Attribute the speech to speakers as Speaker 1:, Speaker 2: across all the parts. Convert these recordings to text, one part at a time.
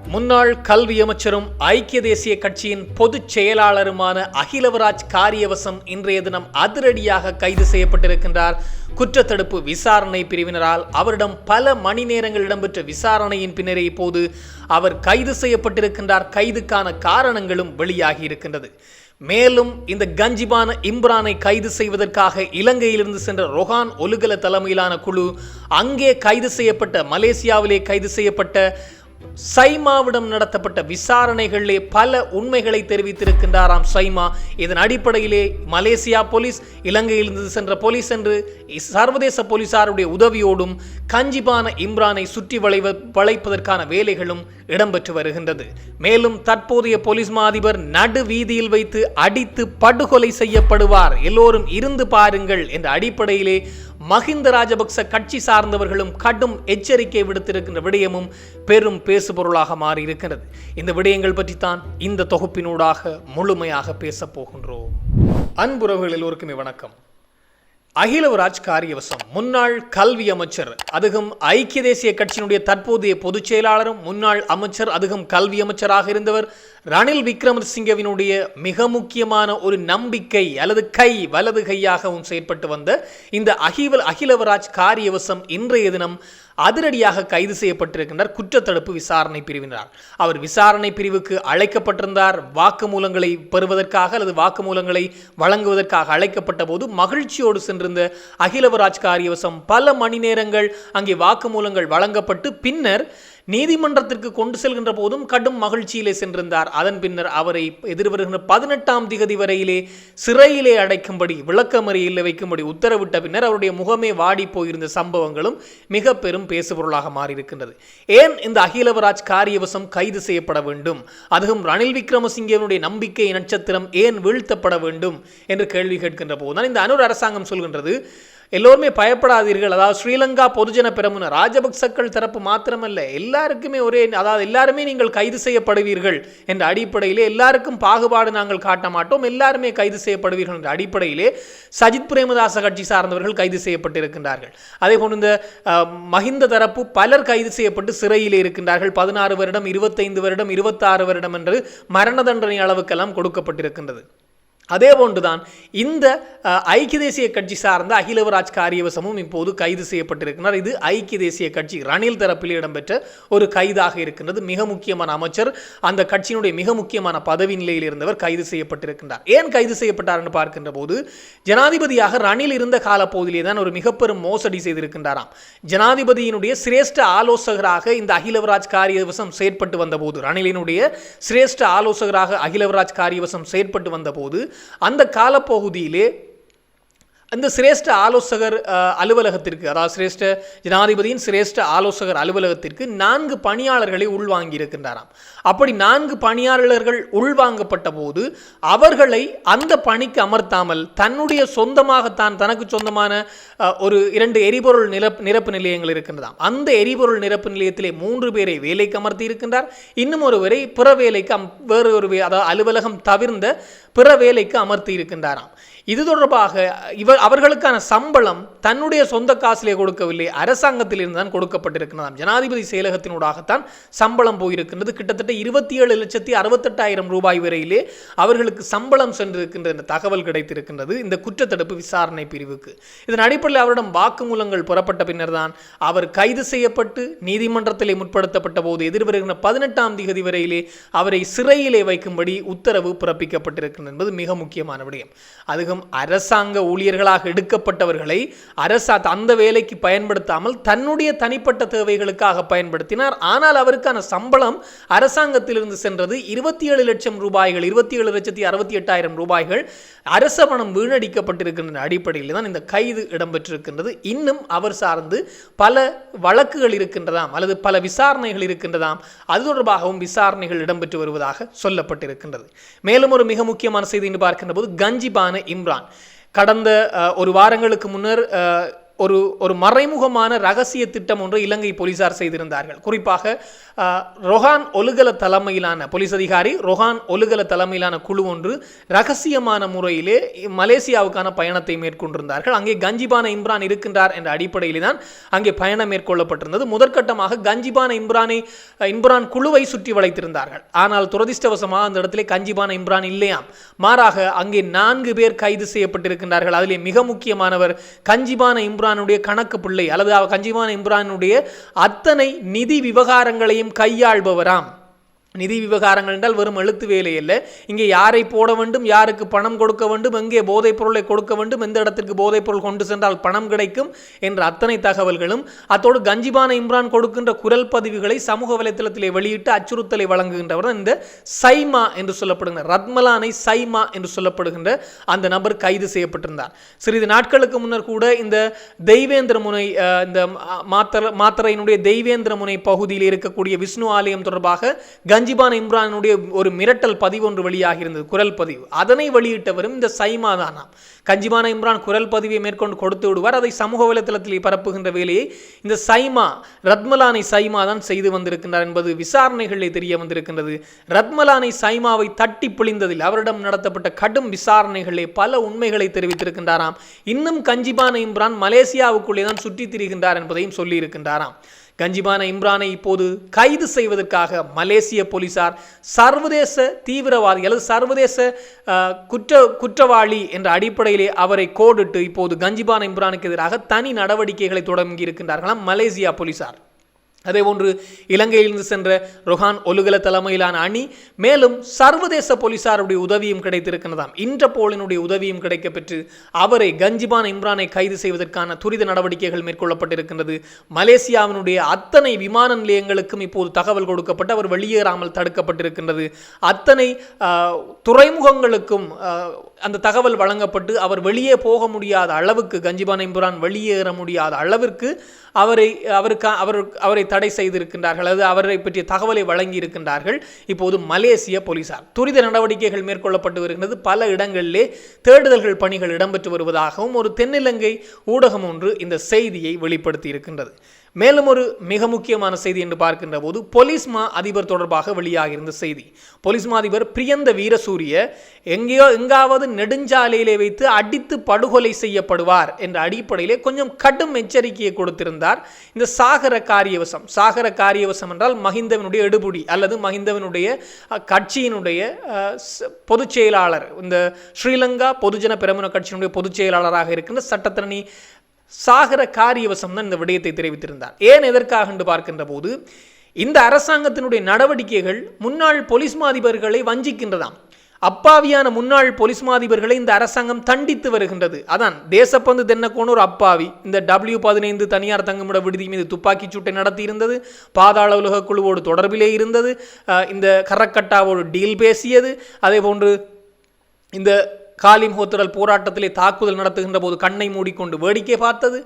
Speaker 1: முன்னாள் கல்வி அமைச்சரும் ஐக்கிய தேசிய கட்சியின் பொதுச் செயலாளருமான அகிலவராஜ் காரியவசம் இன்றைய தினம் அதிரடியாக கைது செய்யப்பட்டிருக்கின்றார். குற்றத்தடுப்பு விசாரணை பிரிவினரால் அவரிடம் பல மணி நேரங்கள் இடம்பெற்ற விசாரணையின் பின்னரே இப்போது அவர் கைது செய்யப்பட்டிருக்கின்றார். கைதுக்கான காரணங்களும் வெளியாகி இருக்கின்றது. மேலும் இந்த கஞ்சிபான இம்ரானை கைது செய்வதற்காக இலங்கையிலிருந்து சென்ற ரொஹான் ஒலுகல தலைமையிலான குழு அங்கே கைது செய்யப்பட்ட மலேசியாவிலே கைது செய்யப்பட்ட சைமாவிடம் நடத்தப்பட்ட விசாரணைகளிலே பல உண்மைகளை தெரிவித்திருக்கின்றாராம் சைமா. இதன் அடிப்படையிலே மலேசியா போலீஸ், இலங்கையிலிருந்து சென்ற போலீஸ் என்று சர்வதேச போலீசாருடைய உதவியோடும் கஞ்சிபான இம்ரானை சுற்றி வளைப்பதற்கான வேலைகளும் இடம்பெற்று வருகின்றது. மேலும் தற்போதைய போலீஸ் மா அதிபர் நடு வீதியில் வைத்து அடித்து படுகொலை செய்யப்படுவார், எல்லோரும் இருந்து பாருங்கள் என்ற அடிப்படையிலே மஹிந்த ராஜபக்ச கட்சி சார்ந்தவர்களும் கடும் எச்சரிக்கை விடுத்திருக்கின்ற விடயமும் பெரும் பேசுபொருளாக மாறியிருக்கிறது. இந்த விடயங்கள் பற்றித்தான் இந்த தொகுப்பினூடாக முழுமையாக பேசப் போகின்றோம். அன்புறவுகள் எல்லோருக்குமே வணக்கம். அகிலவராஜ் காரியவசம் முன்னாள் கல்வி அமைச்சர், அதுவும் ஐக்கிய தேசிய கட்சியினுடைய தற்போதைய பொதுச் செயலாளரும் முன்னாள் அமைச்சர், அதுவும் கல்வி அமைச்சராக இருந்தவர் ரணில் விக்ரமசிங்கவினுடைய மிக முக்கியமான ஒரு நம்பிக்கை அல்லது வலது கையாகவும் செயற்பட்டு வந்த இந்த அகிலவராஜ் காரியவசம் இன்றைய தினம் அதிரடியாக கைது செய்யப்பட்டிருக்கின்றார் குற்றத்தடுப்பு விசாரணை பிரிவினரால். அவர் விசாரணை பிரிவுக்கு அழைக்கப்பட்டிருந்தார். வாக்குமூலங்களை பெறுவதற்காக அல்லது வாக்குமூலங்களை வழங்குவதற்காக அழைக்கப்பட்ட போது மகிழ்ச்சியோடு சென்றிருந்த அகிலவராஜ் காரியவசம் பல மணி நேரங்கள் அங்கே வாக்குமூலங்கள் வழங்கப்பட்டு பின்னர் நீதிமன்றத்திற்கு கொண்டு செல்கின்ற போதும் கடும் மகிழ்ச்சியிலே சென்றிருந்தார். அதன் பின்னர் அவரை எதிர்வருகின்ற 18ஆம் திகதி வரையிலே சிறையிலே அடைக்கும்படி விளக்கமறியலில் வைக்கும்படி உத்தரவிட்ட பின்னர் அவருடைய முகமே வாடி போயிருந்த சம்பவங்களும் மிக பெரும் பேசுபொருளாக மாறியிருக்கின்றது. ஏன் இந்த அகிலவராஜ் காரியவசம் கைது செய்யப்பட வேண்டும், அதுவும் ரணில் விக்ரமசிங்கனுடைய நம்பிக்கை நட்சத்திரம் ஏன் வீழ்த்தப்பட வேண்டும் என்று கேள்வி கேட்கின்ற போதுதான் இந்த அனுர் அரசாங்கம் சொல்கின்றது, எல்லோருமே பயப்படாதீர்கள். அதாவது ஸ்ரீலங்கா பொதுஜன பெரமுன ராஜபக்சக்கள் தரப்பு மாத்திரமல்ல, எல்லாருக்குமே அதாவது எல்லாருமே நீங்கள் கைது செய்யப்படுவீர்கள் என்ற அடிப்படையிலே, எல்லாருக்கும் பாகுபாடு நாங்கள் காட்ட மாட்டோம், எல்லாருமே கைது செய்யப்படுவீர்கள் என்ற அடிப்படையிலே சஜித் பிரேமதாச கட்சி சார்ந்தவர்கள் கைது செய்யப்பட்டிருக்கின்றார்கள். அதே போன்று இந்த மஹிந்த தரப்பு பலர் கைது செய்யப்பட்டு சிறையிலே இருக்கின்றார்கள். 16 வருடம், 25 வருடம், 26 வருடம் என்று மரண தண்டனை அளவுக்கெல்லாம் கொடுக்கப்பட்டிருக்கின்றது. அதே போன்றுதான் இந்த ஐக்கிய தேசிய கட்சி சார்ந்த அகிலவராஜ் காரியவசமும் இப்போது கைது செய்யப்பட்டிருக்கிறார். இது ஐக்கிய தேசிய கட்சி ரணில் தரப்பில் இடம்பெற்ற ஒரு கைதாக இருக்கின்றது. மிக முக்கியமான அமைச்சர், அந்த கட்சியினுடைய மிக முக்கியமான பதவி நிலையில் இருந்தவர் கைது செய்யப்பட்டிருக்கின்றார். ஏன் கைது செய்யப்பட்டார் என்று பார்க்கின்ற போது, ஜனாதிபதியாக ரணில் இருந்த காலப்பகுதியிலே தான் ஒரு மிக பெரும் மோசடி செய்திருக்கின்றாராம். ஜனாதிபதியினுடைய சிரேஷ்ட ஆலோசகராக இந்த அகிலவராஜ் காரியவசம் செயற்பட்டு வந்தபோது, ரணிலினுடைய சிரேஷ்ட ஆலோசகராக அகிலவராஜ் காரியவசம் செயற்பட்டு வந்தபோது அந்த காலப்பகுதியிலே அந்த சிரேஷ்ட ஆலோசகர் அலுவலகத்திற்கு, அதாவது சிரேஷ்ட ஜனாதிபதியின் சிரேஷ்ட ஆலோசகர் அலுவலகத்திற்கு 4 பணியாளர்களை உள்வாங்கி இருக்கின்றாராம். அப்படி 4 பணியாளர்கள் உள்வாங்கப்பட்ட போது அவர்களை அந்த பணிக்கு அமர்த்தாமல் தன்னுடைய சொந்தமாகத்தான் தனக்கு சொந்தமான ஒரு 2 எரிபொருள் நிரப்பு நிலையங்கள் இருக்கின்றதாம். அந்த எரிபொருள் நிரப்பு நிலையத்திலே 3 பேரை வேலைக்கு அமர்த்தி இருக்கின்றார். இன்னும் ஒருவரை பிற வேலைக்கு வேறு ஒரு அதாவது அலுவலகம் தவிர்ந்த பிற வேலைக்கு அமர்த்தி இருக்கின்றாராம். இது தொடர்பாக அவர்களுக்கான சம்பளம் தன்னுடைய சொந்த காசிலே கொடுக்கவில்லை, அரசாங்கத்தில் இருந்துதான் கொடுக்கப்பட்டிருக்கிறது. ஜனாதிபதி செயலகத்தினூடாகத்தான் சம்பளம் போயிருக்கின்றது. கிட்டத்தட்ட 27,68,000 ரூபாய் வரையிலே அவர்களுக்கு சம்பளம் சென்றிருக்கின்ற என்ற தகவல் கிடைத்திருக்கின்றது இந்த குற்றத்தடுப்பு விசாரணை பிரிவுக்கு. இதன் அடிப்படையில் அவரிடம் வாக்குமூலங்கள் புறப்பட்ட பின்னர் தான் அவர் கைது செய்யப்பட்டு நீதிமன்றத்திலே முற்படுத்தப்பட்ட போது எதிர்வருகின்ற 18ஆம் திகதி வரையிலே அவரை சிறையிலே வைக்கும்படி உத்தரவு பிறப்பிக்கப்பட்டிருக்கிறது என்பது மிக முக்கியமான விடயம். அதுவும் அரசாங்க ஊழியர்களாக எடுக்கப்பட்டவர்களை அந்த வேலைக்கு பயன்படுத்தாமல் தன்னுடைய தனிப்பட்ட தேவைகளுக்காக பயன்படுத்தினார். ஆனால் அவருக்கான சம்பளம் அரசாங்கத்திலிருந்து சென்றது 27 லட்சம் ரூபாய்கள், 27,68,000 ரூபாய்கள் அரச பணம் வீணடிக்கப்பட்டிருக்கின்ற அடிப்படையில் தான் இந்த கைது இடம்பெற்றிருக்கின்றது. இன்னும் அவர் சார்ந்து பல வழக்குகள் இருக்கின்றதாம் அல்லது பல விசாரணைகள் இருக்கின்றதாம். அது தொடர்பாகவும் விசாரணைகள் இடம்பெற்று வருவதாக சொல்லப்பட்டிருக்கின்றது. மேலும் ஒரு மிக முக்கியமான செய்தி என்று பார்க்கின்ற போது, கஞ்சிபான இம்ரான் கடந்த ஒரு வாரங்களுக்கு முன்னர் ஒரு மறைமுகமான ரகசிய திட்டம் ஒன்று இலங்கை போலீசார் செய்திருந்தார்கள். குறிப்பாக ரொஹான் ஒலுகல தலைமையிலான போலீஸ் அதிகாரி ரொஹான் ஒலுகல தலைமையிலான குழு ஒன்று ரகசியமான முறையிலே மலேசியாவுக்கான பயணத்தை மேற்கொண்டிருந்தார்கள். அங்கே கஞ்சிபான இம்ரான் இருக்கின்றார் என்ற அடிப்படையில் தான் அங்கே பயணம் மேற்கொள்ளப்பட்டிருந்தது. முதற்கட்டமாக கஞ்சிபான இம்ரான் குழுவை சுற்றி வளைத்திருந்தார்கள். ஆனால் துரதிர்ஷ்டவசமாக அந்த இடத்திலே கஞ்சிபான இம்ரான் இல்லையாம். மாறாக அங்கே 4 பேர் கைது செய்யப்பட்டிருக்கின்றார்கள். அதிலே மிக முக்கியமானவர் கஞ்சிபான இம்ரானுடைய கணக்கு பிள்ளை அல்லது கஞ்சிபான இம்ரானுடைய அத்தனை நிதி விவகாரங்களையும் கையாள்பவராம். நிதி விவகாரங்கள் என்றால் வெறும் எழுத்து வேலை அல்ல. இங்கே யாரை போட வேண்டும், யாருக்கு பணம் கொடுக்க வேண்டும், எங்கே போதைப் பொருளை கொடுக்க வேண்டும், எந்த இடத்திற்கு போதைப் பொருள் கொண்டு சென்றால் பணம் கிடைக்கும் என்ற அத்தனை தகவல்களும், அத்தோடு கஞ்சிபான இம்ரான் கொடுக்கின்ற குரல் பதிவுகளை சமூக வலைத்தளத்திலே வெளியிட்டு அச்சுறுத்தலை வழங்குகின்றவர் இந்த சைமா என்று சொல்லப்படுகின்ற ரத்மலானை சைமா என்று சொல்லப்படுகின்ற அந்த நபர் கைது செய்யப்பட்டிருந்தார். சிறிது நாட்களுக்கு முன்னர் கூட இந்த தெய்வேந்திர முனை இந்த மாத்தரையினுடைய தெய்வேந்திர முனை பகுதியில் இருக்கக்கூடிய விஷ்ணு ஆலயம் தொடர்பாக கஞ்சிபான இம்ரானுடைய ஒரு மிரட்டல் பதிவு ஒன்று வெளியாகி இருந்தது, குரல் பதிவு. அதனை வெளியிட்டவரும் இந்த சைமா தானாம். கஞ்சிபான இம்ரான் குரல் பதிவை மேற்கொண்டு கொடுத்து விடுவார். அதை சமூக வலைத்தளத்தில் பரப்புகின்ற வேலையை இந்த சைமா ரத்மலானை சைமா தான் செய்து வந்திருக்கின்றார் என்பது விசாரணைகளில் தெரிய வந்திருக்கின்றது. ரத்மலானை சைமாவை தட்டி பிழிந்ததில் அவரிடம் நடத்தப்பட்ட கடும் விசாரணைகளிலே பல உண்மைகளை தெரிவித்திருக்கின்றாராம். இன்னும் கஞ்சிபான இம்ரான் மலேசியாவுக்குள்ளே தான் சுற்றித் திரிகின்றார் என்பதையும் சொல்லி இருக்கின்றாராம். கஞ்சிபான இம்ரானை இப்போது கைது செய்வதற்காக மலேசிய போலீசார் சர்வதேச தீவிரவாதி அல்லது சர்வதேச குற்றவாளி என்ற அடிப்படையிலே அவரை கோடிட்டு இப்போது கஞ்சிபான இம்ரானுக்கு எதிராக தனி நடவடிக்கைகளை தொடங்கி இருக்கின்றார்களாம் மலேசியா போலீசார். அதேபோன்று இலங்கையிலிருந்து சென்ற ரொஹான் ஒலுகல தலைமையிலான அணி மேலும் சர்வதேச போலீசாருடைய உதவியும் கிடைத்திருக்கிறதாம். இன்டர்போலினுடைய உதவியும் கிடைக்கப்பெற்று அவரை கஞ்சிபான இம்ரானை கைது செய்வதற்கான துரித நடவடிக்கைகள் மேற்கொள்ளப்பட்டிருக்கின்றது. மலேசியாவினுடைய அத்தனை விமான நிலையங்களுக்கும் இப்போது தகவல் கொடுக்கப்பட்டு அவர் வெளியேறாமல் தடுக்கப்பட்டிருக்கின்றது. அத்தனை துறைமுகங்களுக்கும் அந்த தகவல் வழங்கப்பட்டு அவர் வெளியே போக முடியாத அளவுக்கு, கஞ்சிபான இம்ரான் வெளியேற முடியாத அளவிற்கு அவரை தடை செய்திருக்கின்றார்கள். அது அவரை பற்றிய தகவலை வழங்கி இருக்கின்றார்கள். இப்போது மலேசிய போலீசார் துரித நடவடிக்கைகள் மேற்கொள்ளப்பட்டு வருகிறது. பல இடங்களிலே தேடுதல்கள் பணிகள் இடம்பெற்று வருவதாகவும் ஒரு தென்னிலங்கை ஊடகம் ஒன்று இந்த செய்தியை வெளிப்படுத்தி இருக்கின்றது. மேலும் ஒரு மிக முக்கியமான செய்தி என்று பார்க்கின்ற போது போலீஸ் மா அதிபர் தொடர்பாக வெளியாகியிருந்த செய்தி. போலீஸ் மா அதிபர் பிரியந்த வீரசூரிய எங்காவது நெடுஞ்சாலையிலே வைத்து அடித்து படுகொலை செய்யப்படுவார் என்ற அடிப்படையிலே கொஞ்சம் கடும் எச்சரிக்கையை கொடுத்திருந்தார். இந்த சாகர காரியவசம் என்றால் மஹிந்தவனுடைய எடுபுடி அல்லது மஹிந்தவனுடைய கட்சியினுடைய பொதுச் செயலாளர், இந்த ஸ்ரீலங்கா பொதுஜன பெரமுன கட்சியினுடைய பொதுச் செயலாளராக இருக்கின்ற சட்டத்தரணி சாகர காரியவசம் தான் இந்த விடயத்தை தெரிவித்திருந்தார். ஏன் எதற்காக என்று பார்க்கின்ற போது இந்த அரசாங்கத்தினுடைய நடவடிக்கைகள் முன்னாள் போலீஸ் மாதிபர்களை வஞ்சிக்கின்றதாம். அப்பாவியான முன்னாள் போலீஸ் மாதிபர்களை இந்த அரசாங்கம் தண்டித்து வருகின்றது. அதான் தேசப்பந்து தென்னக்கோன் ஒரு அப்பாவி இந்த W15 தனியார் தங்குமிட விடுதி மீது துப்பாக்கி சூட்டை நடத்தி இருந்தது, பாதாள உலக குழுவோடு தொடர்பிலே இருந்தது, இந்த கரக்கட்டாவோடு டீல் பேசியது, அதே போன்று இந்த காலிம் ஹோத்தரல் போராட்டத்திலே தாக்குதல் நடத்துகின்ற போது கண்ணை மூடிக்கொண்டு வேடிக்கை பார்த்தது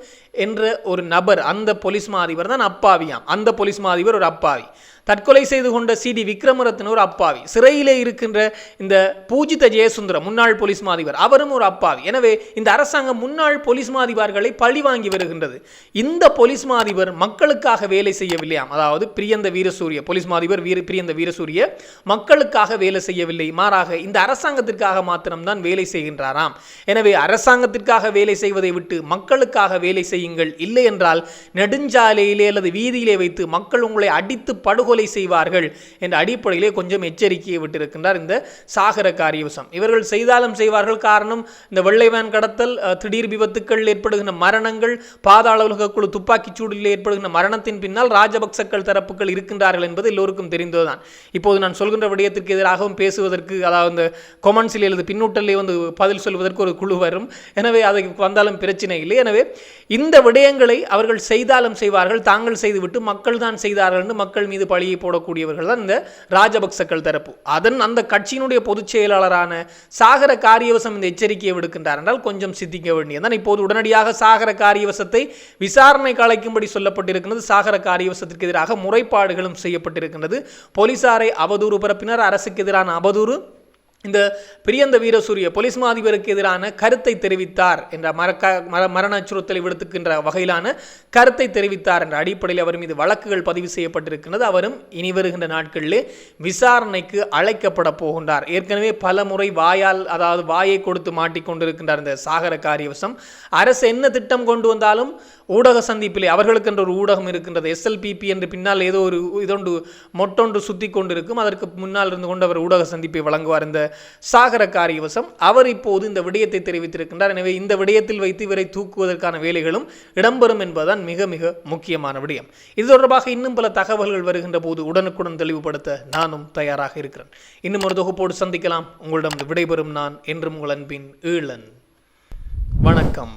Speaker 1: என்ற ஒரு நபர், அந்த போலீஸ் மாதிபர் தான் அப்பாவியாம். அந்த போலீஸ் மாதிபர் ஒரு அப்பாவி. தற்கொலை செய்து கொண்ட CD விக்ரமரத்ன ஒரு அப்பாவி. சிறையிலே இருக்கின்ற இந்த பூஜித ஜெயசுந்தரம் முன்னாள் போலீஸ் மாதிபர் அவரும் ஒரு அப்பாவி. எனவே இந்த அரசாங்கம் முன்னாள் போலீஸ் மாதிபர்களை பழி வாங்கி வருகின்றது. இந்த போலீஸ் மாதிபர் மக்களுக்காக வேலை செய்யவில்லையாம். அதாவது பிரியந்த வீரசூரிய போலீஸ் மாதிபர் பிரியந்த வீரசூரிய மக்களுக்காக வேலை செய்யவில்லை, மாறாக இந்த அரசாங்கத்திற்காக மாத்திரம்தான் வேலை செய்கின்றாராம். எனவே அரசாங்கத்திற்காக வேலை செய்வதை விட்டு மக்களுக்காக வேலை செய்யுங்கள், இல்லை என்றால் நெடுஞ்சாலையிலே அல்லது வீதியிலே வைத்து மக்கள் உங்களை அடித்து படுகொலை செய்வார்கள் என்ற அடிப்படையிலே கொஞ்சம் எச்சரிக்கையை விட்டிருக்கின்றார் இந்த சாகர காரியவசம். இவர்கள் செய்தாலும் செய்வார்கள். காரணம், இந்த வெள்ளை வேன் கடத்தல், திடீர் விபத்துக்கள் ஏற்படுகின்ற மரணங்கள், பாதாள உலக குழு துப்பாக்கிச் சூடில் ஏற்படுகின்ற மரணத்தின் பின்னால் ராஜபக்சக்கள் தரப்புகள் இருக்கின்றார்கள் என்பது எல்லோருக்கும் தெரிந்ததுதான். இப்போது நான் சொல்கின்ற விடயத்திற்கு எதிராகவும் பேசுவதற்கு, அதாவது இந்த கொமெண்ட்ஸில் எழுது பின்னூட்டலே வந்து பதில் சொல்வதற்கு ஒரு குழு வரும். எனவே அதை வந்தாலும் பிரச்சனை இல்லை. எனவே இந்த விடயங்களை அவர்கள் செய்தாலும் செய்வார்கள், தாங்கள் செய்துவிட்டு மக்கள் தான் செய்தார்கள் என்று மக்கள் மீது பழியை போடக்கூடியவர்கள் தான் இந்த ராஜபக்சக்கள் தரப்பு. அந்த கட்சியினுடைய பொதுச் செயலாளரான சாகர காரியவசம் இந்த எச்சரிக்கையை விடுக்கின்றார் என்றால் கொஞ்சம் சிந்திக்க வேண்டியதுதான். இப்போது உடனடியாக சாகர காரியவசத்தை விசாரணைக்கு அழைக்கும்படி சொல்லப்பட்டிருக்கிறது. சாகர காரியவசத்திற்கு எதிராக முறைப்பாடுகளும் செய்யப்பட்டிருக்கின்றது. போலீசாரை அவதூறு பரப்பினர், அரசுக்கு எதிரான அவதூறு, இந்த பிரியந்த வீரசூரிய பொலிஸ் மா அதிபருக்கு எதிரான கருத்தை தெரிவித்தார் என்ற மரண அச்சுறுத்தலை விடுத்துக்கின்ற வகையிலான கருத்தை தெரிவித்தார் என்ற அடிப்படையில் அவர் மீது வழக்குகள் பதிவு செய்யப்பட்டிருக்கிறது. அவரும் இனி வருகின்ற நாட்களிலே விசாரணைக்கு அழைக்கப்பட போகின்றார். ஏற்கனவே பல முறை வாயை கொடுத்து மாட்டிக்கொண்டிருக்கின்றார் இந்த சாகர காரியவசம். அரசு என்ன திட்டம் கொண்டு வந்தாலும் ஊடக சந்திப்பிலே அவர்களுக்கு என்ற ஒரு ஊடகம் இருக்கின்றது, SLPP என்று பின்னால் ஏதோ ஒரு இதொன்று மொட்டொன்று சுத்தி கொண்டிருக்கும். அதற்கு முன்னால் இருந்து கொண்டு அவர் ஊடக சந்திப்பை வழங்குவார் இந்த சாகர காரியவசம். அவர் இப்போது இந்த விடயத்தை தெரிவித்திருக்கின்றார். எனவே இந்த விடயத்தில் வைத்து இவரை தூக்குவதற்கான வேலைகளும் இடம்பெறும் என்பதுதான் மிக மிக முக்கியமான விடயம். இது தொடர்பாக இன்னும் பல தகவல்கள் வருகின்ற போது உடனுக்குடன் தெளிவுபடுத்த நானும் தயாராக இருக்கிறேன். இன்னும் ஒரு தொகுப்போடு சந்திக்கலாம். உங்களிடம் விடைபெறும் நான் என்றும் உங்கள் அன்பின் ஈழன். வணக்கம்.